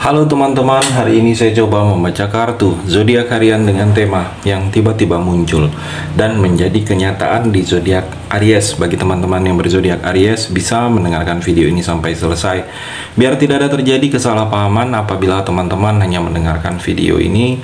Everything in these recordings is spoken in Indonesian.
Halo teman-teman, hari ini saya coba membaca kartu zodiak harian dengan tema yang tiba-tiba muncul dan menjadi kenyataan di zodiak Aries. Bagi teman-teman yang berzodiak Aries, bisa mendengarkan video ini sampai selesai biar tidak ada terjadi kesalahpahaman apabila teman-teman hanya mendengarkan video ini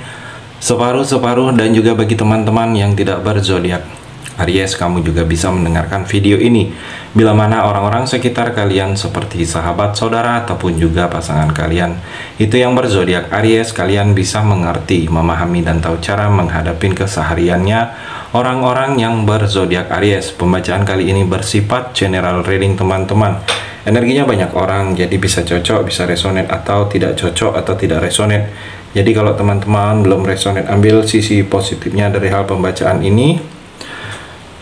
separuh-separuh. Dan juga bagi teman-teman yang tidak berzodiak Aries, kamu juga bisa mendengarkan video ini bila mana orang-orang sekitar kalian seperti sahabat, saudara, ataupun juga pasangan kalian itu yang berzodiak Aries, kalian bisa mengerti, memahami, dan tahu cara menghadapi kesehariannya orang-orang yang berzodiak Aries. Pembacaan kali ini bersifat general reading teman-teman. Energinya banyak orang, jadi bisa cocok, bisa resonate, atau tidak cocok, atau tidak resonate. Jadi kalau teman-teman belum resonate, ambil sisi positifnya dari hal pembacaan ini.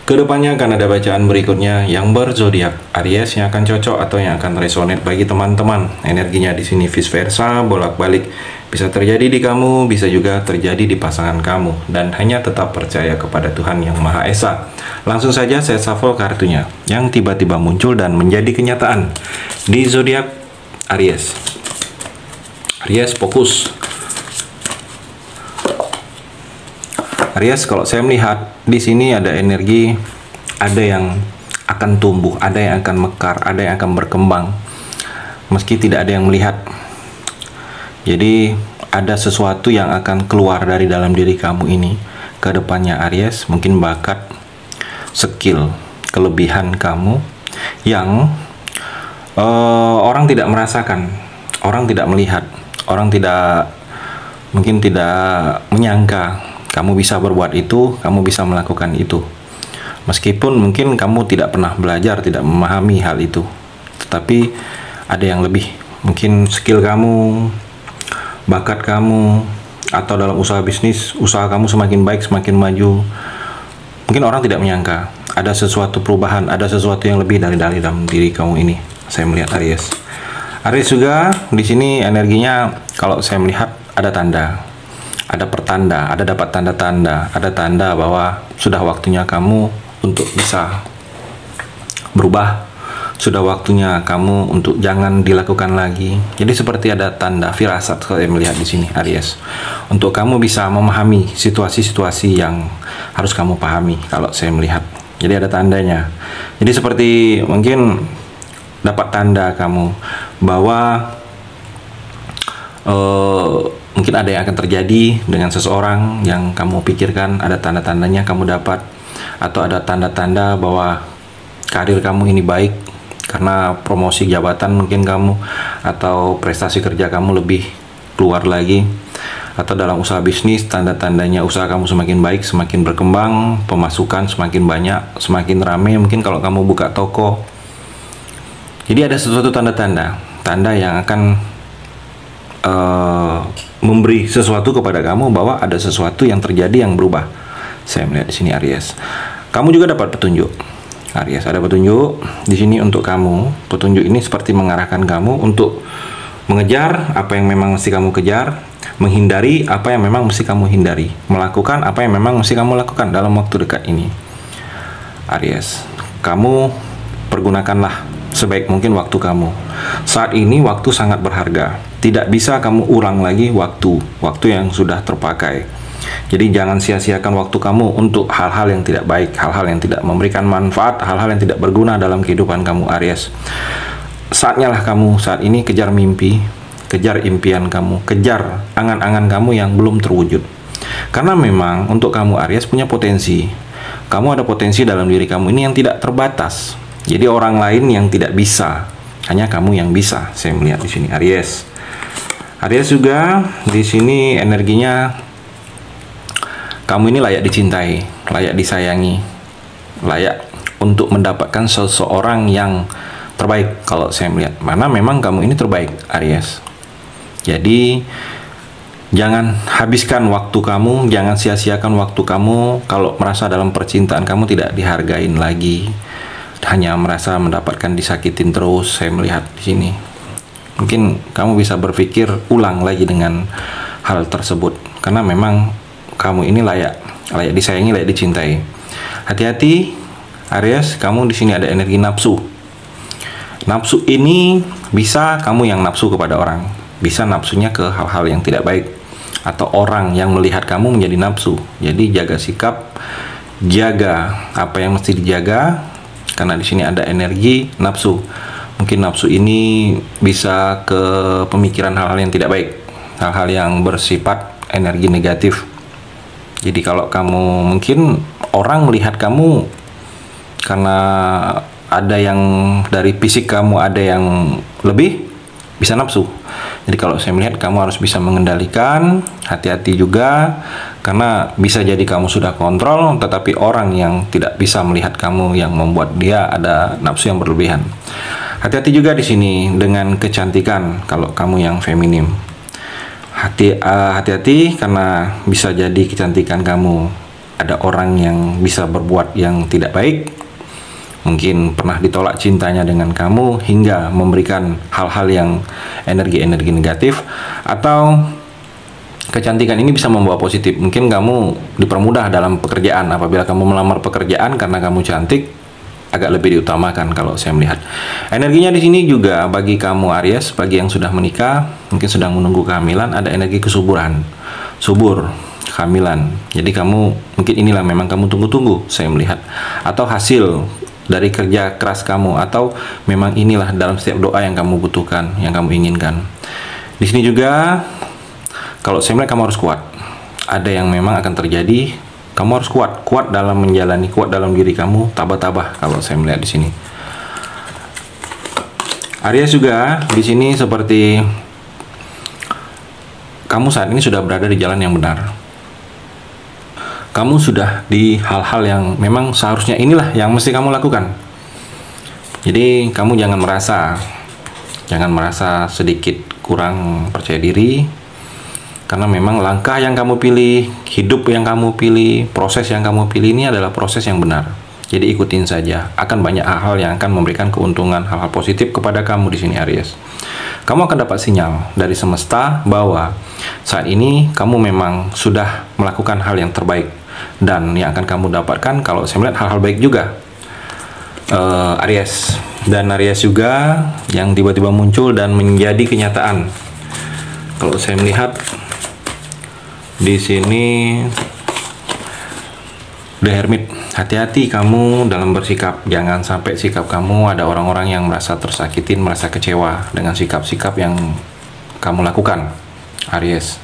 Kedepannya akan ada bacaan berikutnya yang berzodiak Aries yang akan cocok atau yang akan resonate bagi teman-teman. Energinya di sini vice versa, bolak-balik. Bisa terjadi di kamu, bisa juga terjadi di pasangan kamu. Dan hanya tetap percaya kepada Tuhan Yang Maha Esa. Langsung saja saya shuffle kartunya yang tiba-tiba muncul dan menjadi kenyataan di zodiak Aries. Aries, fokus. Aries, kalau saya melihat di sini ada energi, ada yang akan tumbuh, ada yang akan mekar, ada yang akan berkembang, meski tidak ada yang melihat. Jadi ada sesuatu yang akan keluar dari dalam diri kamu ini ke depannya Aries, mungkin bakat, skill, kelebihan kamu yang orang tidak merasakan, orang tidak melihat, orang mungkin tidak menyangka kamu bisa berbuat itu, kamu bisa melakukan itu. Meskipun mungkin kamu tidak pernah belajar, tidak memahami hal itu. Tetapi ada yang lebih. Mungkin skill kamu, bakat kamu, atau dalam usaha bisnis, usaha kamu semakin baik, semakin maju. Mungkin orang tidak menyangka ada sesuatu perubahan, ada sesuatu yang lebih dari dalam diri kamu ini. Saya melihat Aries. Aries juga di sini energinya, kalau saya melihat ada tanda. Ada pertanda, ada dapat tanda-tanda, ada tanda bahwa sudah waktunya kamu untuk bisa berubah, sudah waktunya kamu untuk jangan dilakukan lagi. Jadi seperti ada tanda firasat saya melihat di sini Aries, untuk kamu bisa memahami situasi-situasi yang harus kamu pahami. Kalau saya melihat, jadi ada tandanya. Jadi seperti mungkin dapat tanda kamu bahwa mungkin ada yang akan terjadi dengan seseorang yang kamu pikirkan, ada tanda-tandanya kamu dapat, atau ada tanda-tanda bahwa karir kamu ini baik karena promosi jabatan mungkin kamu, atau prestasi kerja kamu lebih keluar lagi, atau dalam usaha bisnis tanda-tandanya usaha kamu semakin baik, semakin berkembang, pemasukan semakin banyak, semakin ramai mungkin kalau kamu buka toko. Jadi ada sesuatu tanda-tanda, tanda yang akan memberi sesuatu kepada kamu bahwa ada sesuatu yang terjadi yang berubah. Saya melihat di sini Aries. Kamu juga dapat petunjuk. Aries, ada petunjuk di sini untuk kamu. Petunjuk ini seperti mengarahkan kamu untuk mengejar apa yang memang mesti kamu kejar, menghindari apa yang memang mesti kamu hindari, melakukan apa yang memang mesti kamu lakukan dalam waktu dekat ini. Aries, kamu pergunakanlah sebaik mungkin waktu kamu. Saat ini waktu sangat berharga. Tidak bisa kamu ulang lagi waktu yang sudah terpakai. Jadi jangan sia-siakan waktu kamu untuk hal-hal yang tidak baik, hal-hal yang tidak memberikan manfaat, hal-hal yang tidak berguna dalam kehidupan kamu Aries. Saatnya lah kamu saat ini kejar mimpi, kejar impian kamu, kejar angan-angan kamu yang belum terwujud. Karena memang untuk kamu Aries punya potensi. Kamu ada potensi dalam diri kamu ini yang tidak terbatas. Jadi orang lain yang tidak bisa, hanya kamu yang bisa. Saya melihat di sini Aries. Aries juga di sini energinya kamu ini layak dicintai, layak disayangi, layak untuk mendapatkan seseorang yang terbaik. Kalau saya melihat, mana memang kamu ini terbaik Aries. Jadi jangan habiskan waktu kamu, jangan sia-siakan waktu kamu kalau merasa dalam percintaan kamu tidak dihargain lagi, hanya merasa mendapatkan disakitin terus. Saya melihat di sini. Mungkin kamu bisa berpikir ulang lagi dengan hal tersebut, karena memang kamu ini layak disayangi, layak dicintai. Hati-hati Aries, kamu di sini ada energi nafsu. Nafsu ini bisa kamu yang nafsu kepada orang, bisa nafsunya ke hal-hal yang tidak baik, atau orang yang melihat kamu menjadi nafsu. Jadi jaga sikap, jaga apa yang mesti dijaga, karena di sini ada energi nafsu. Mungkin nafsu ini bisa ke pemikiran hal-hal yang tidak baik, hal-hal yang bersifat energi negatif. Jadi kalau kamu, mungkin orang melihat kamu karena ada yang dari fisik kamu ada yang lebih, bisa nafsu. Jadi kalau saya melihat kamu harus bisa mengendalikan, hati-hati juga, karena bisa jadi kamu sudah kontrol, tetapi orang yang tidak bisa melihat kamu yang membuat dia ada nafsu yang berlebihan. Hati-hati juga di sini dengan kecantikan kalau kamu yang feminim. Hati-hati karena bisa jadi kecantikan kamu ada orang yang bisa berbuat yang tidak baik. Mungkin pernah ditolak cintanya dengan kamu hingga memberikan hal-hal yang energi-energi negatif, atau kecantikan ini bisa membawa positif. Mungkin kamu dipermudah dalam pekerjaan apabila kamu melamar pekerjaan karena kamu cantik, agak lebih diutamakan kalau saya melihat. Energinya di sini juga bagi kamu Aries, bagi yang sudah menikah, mungkin sedang menunggu kehamilan, ada energi kesuburan, subur, kehamilan. Jadi kamu, mungkin inilah memang kamu tunggu-tunggu, saya melihat. Atau hasil dari kerja keras kamu, atau memang inilah dalam setiap doa yang kamu butuhkan, yang kamu inginkan. Di sini juga, kalau saya melihat kamu harus kuat. Ada yang memang akan terjadi. Kamu harus kuat dalam menjalani, kuat dalam diri kamu, tabah-tabah kalau saya melihat di sini. Aries juga di sini seperti kamu saat ini sudah berada di jalan yang benar. Kamu sudah di hal-hal yang memang seharusnya inilah yang mesti kamu lakukan. Jadi kamu jangan merasa sedikit kurang percaya diri. Karena memang langkah yang kamu pilih, hidup yang kamu pilih, proses yang kamu pilih ini adalah proses yang benar. Jadi ikutin saja. Akan banyak hal-hal yang akan memberikan keuntungan, hal-hal positif kepada kamu di sini Aries. Kamu akan dapat sinyal dari semesta bahwa saat ini kamu memang sudah melakukan hal yang terbaik, dan yang akan kamu dapatkan kalau saya melihat hal-hal baik juga. Aries dan Aries juga yang tiba-tiba muncul dan menjadi kenyataan. Kalau saya melihat di sini The Hermit, hati-hati kamu dalam bersikap. Jangan sampai sikap kamu ada orang-orang yang merasa tersakitin, merasa kecewa dengan sikap-sikap yang kamu lakukan, Aries.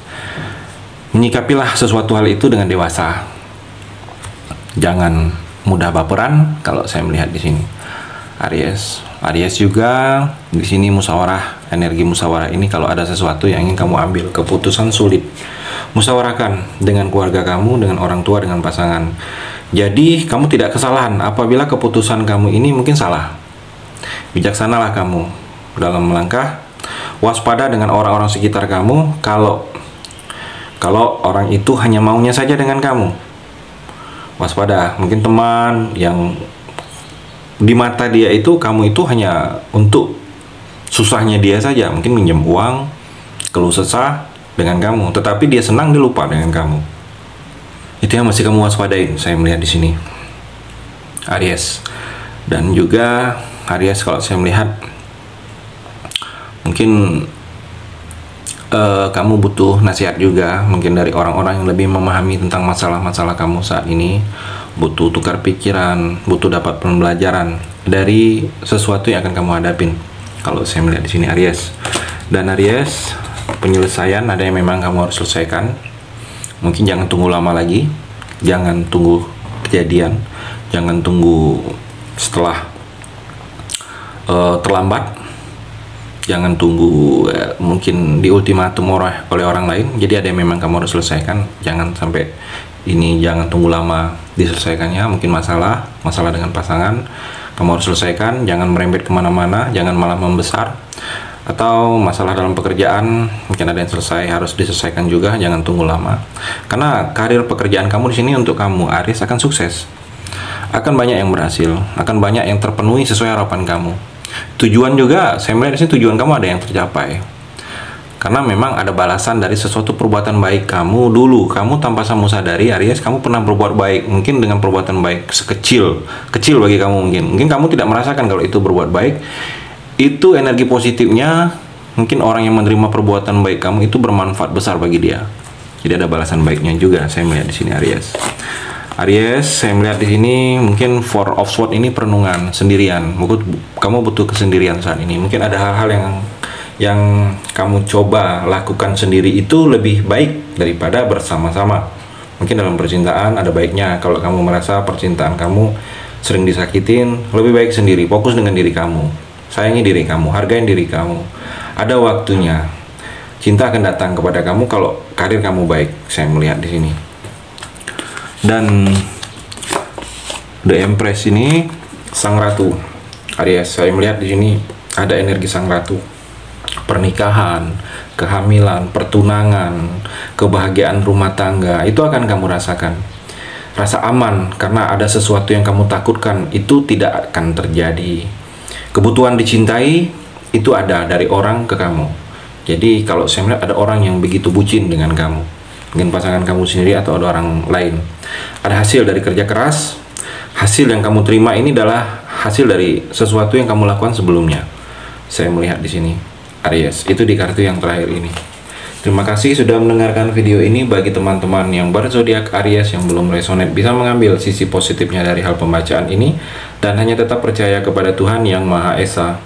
Menyikapilah sesuatu hal itu dengan dewasa. Jangan mudah baperan kalau saya melihat di sini, Aries. Aries juga di sini musyawarah, energi musyawarah ini kalau ada sesuatu yang ingin kamu ambil, keputusan sulit, musyawarahkan dengan keluarga kamu, dengan orang tua, dengan pasangan. Jadi kamu tidak kesalahan apabila keputusan kamu ini mungkin salah. Bijaksanalah kamu dalam melangkah, waspada dengan orang-orang sekitar kamu. Kalau orang itu hanya maunya saja dengan kamu, waspada. Mungkin teman yang di mata dia itu kamu itu hanya untuk susahnya dia saja, mungkin minjem uang, keluh kesah dengan kamu, tetapi dia senang, dia lupa dengan kamu. Itu yang masih kamu waspadain, saya melihat di sini, Aries. Dan juga Aries, kalau saya melihat mungkin kamu butuh nasihat juga, mungkin dari orang-orang yang lebih memahami tentang masalah-masalah kamu saat ini. Butuh tukar pikiran, butuh dapat pembelajaran dari sesuatu yang akan kamu hadapin. Kalau saya melihat di sini Aries. Dan Aries, penyelesaian ada yang memang kamu harus selesaikan. Mungkin jangan tunggu lama lagi, jangan tunggu kejadian, jangan tunggu setelah terlambat, jangan tunggu mungkin di ultimatum oleh orang lain. Jadi ada yang memang kamu harus selesaikan. Jangan sampai ini, jangan tunggu lama diselesaikannya. Mungkin masalah dengan pasangan kamu harus selesaikan, jangan merembet kemana-mana, jangan malah membesar. Atau masalah dalam pekerjaan, mungkin ada yang selesai, harus diselesaikan juga, jangan tunggu lama. Karena karir pekerjaan kamu di sini untuk kamu Aries akan sukses, akan banyak yang berhasil, akan banyak yang terpenuhi sesuai harapan kamu. Tujuan juga, saya melihat di sini tujuan kamu ada yang tercapai. Karena memang ada balasan dari sesuatu perbuatan baik kamu dulu. Kamu tanpa kamu sadari Aries, kamu pernah berbuat baik. Mungkin dengan perbuatan baik kecil bagi kamu mungkin. Mungkin kamu tidak merasakan kalau itu berbuat baik. Itu energi positifnya Mungkin orang yang menerima perbuatan baik kamu itu bermanfaat besar bagi dia. Jadi ada balasan baiknya juga saya melihat di sini Aries. Aries, saya melihat di sini mungkin Four of Swords ini perenungan sendirian. Kamu butuh kesendirian saat ini. Mungkin ada hal-hal yang kamu coba lakukan sendiri itu lebih baik daripada bersama-sama. Mungkin dalam percintaan ada baiknya kalau kamu merasa percintaan kamu sering disakitin, lebih baik sendiri, fokus dengan diri kamu, sayangi diri kamu, hargai diri kamu. Ada waktunya cinta akan datang kepada kamu kalau karir kamu baik, saya melihat di sini. Dan The Empress ini Sang Ratu Aries, saya melihat di sini ada energi Sang Ratu. Pernikahan, kehamilan, pertunangan, kebahagiaan rumah tangga itu akan kamu rasakan. Rasa aman karena ada sesuatu yang kamu takutkan itu tidak akan terjadi. Kebutuhan dicintai itu ada dari orang ke kamu. Jadi kalau saya melihat ada orang yang begitu bucin dengan kamu, dengan pasangan kamu sendiri atau ada orang lain. Ada hasil dari kerja keras. Hasil yang kamu terima ini adalah hasil dari sesuatu yang kamu lakukan sebelumnya. Saya melihat di sini Aries, itu di kartu yang terakhir ini. Terima kasih sudah mendengarkan video ini. Bagi teman-teman yang berzodiak Aries yang belum resonate, bisa mengambil sisi positifnya dari hal pembacaan ini dan hanya tetap percaya kepada Tuhan Yang Maha Esa.